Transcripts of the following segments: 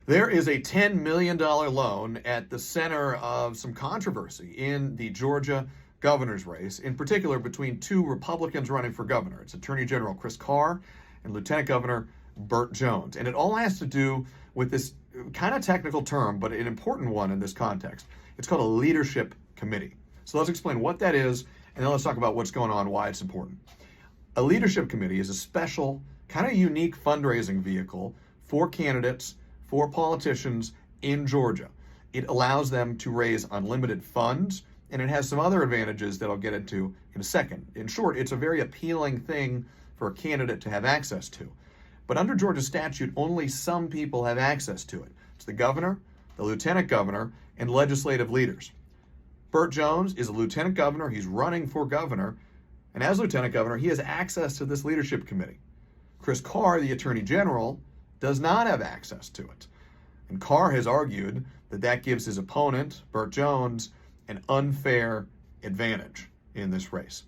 There is a $10 million loan at the center of some controversy in the Georgia governor's race, in particular between two Republicans running for governor. It's Attorney General Chris Carr and Lieutenant Governor Burt Jones. And it all has to do with this kind of technical term, but an important one in this context. It's called a leadership committee. So let's explain what that is, and then let's talk about what's going on, why it's important. A leadership committee is a special, kind of unique fundraising vehicle for candidates, for politicians in Georgia. It allows them to raise unlimited funds, and it has some other advantages that I'll get into in a second. In short, it's a very appealing thing for a candidate to have access to. But under Georgia statute, only some people have access to it. It's the governor, the lieutenant governor, and legislative leaders. Burt Jones is a lieutenant governor. He's running for governor. And as lieutenant governor, he has access to this leadership committee. Chris Carr, the attorney general, does not have access to it. And Carr has argued that that gives his opponent, Burt Jones, an unfair advantage in this race.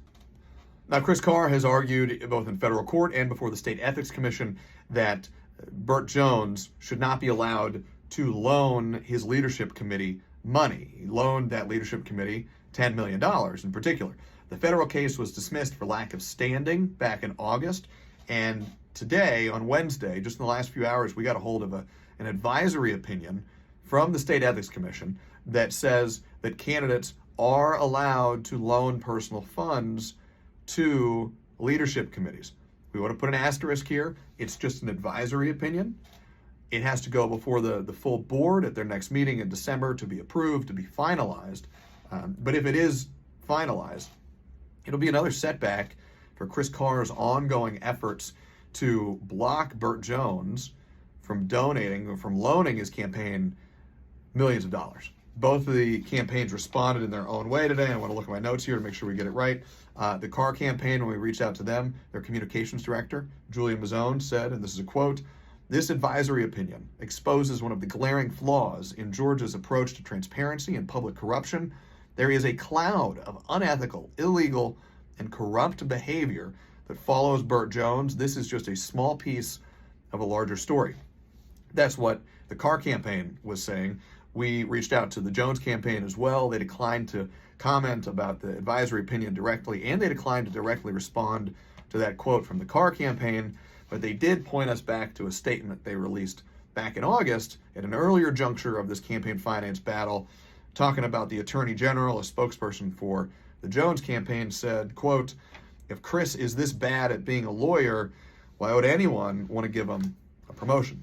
Now, Chris Carr has argued both in federal court and before the State Ethics Commission that Burt Jones should not be allowed to loan his leadership committee money. He loaned that leadership committee $10 million in particular. The federal case was dismissed for lack of standing back in August, and today, on Wednesday, just in the last few hours, we got a hold of an advisory opinion from the State Ethics Commission that says that candidates are allowed to loan personal funds to leadership committees. We want to put an asterisk here. It's just an advisory opinion. It has to go before the full board at their next meeting in December to be approved, to be finalized. But if it is finalized, it'll be another setback for Chris Carr's ongoing efforts to block Burt Jones from donating or from loaning his campaign millions of dollars. Both of the campaigns responded in their own way today. I want to look at my notes here to make sure we get it right. The Carr campaign, when we reached out to them, their communications director, Julia Mazzone, said, and this is a quote, "This advisory opinion exposes one of the glaring flaws in Georgia's approach to transparency and public corruption. There is a cloud of unethical, illegal, and corrupt behavior that follows Burt Jones. This is just a small piece of a larger story." That's what the Carr campaign was saying. We reached out to the Jones campaign as well. They declined to comment about the advisory opinion directly, and they declined to directly respond to that quote from the Carr campaign, but they did point us back to a statement they released back in August at an earlier juncture of this campaign finance battle, talking about the Attorney General. A spokesperson for the Jones campaign said, quote, "If Chris is this bad at being a lawyer, why would anyone want to give him a promotion?"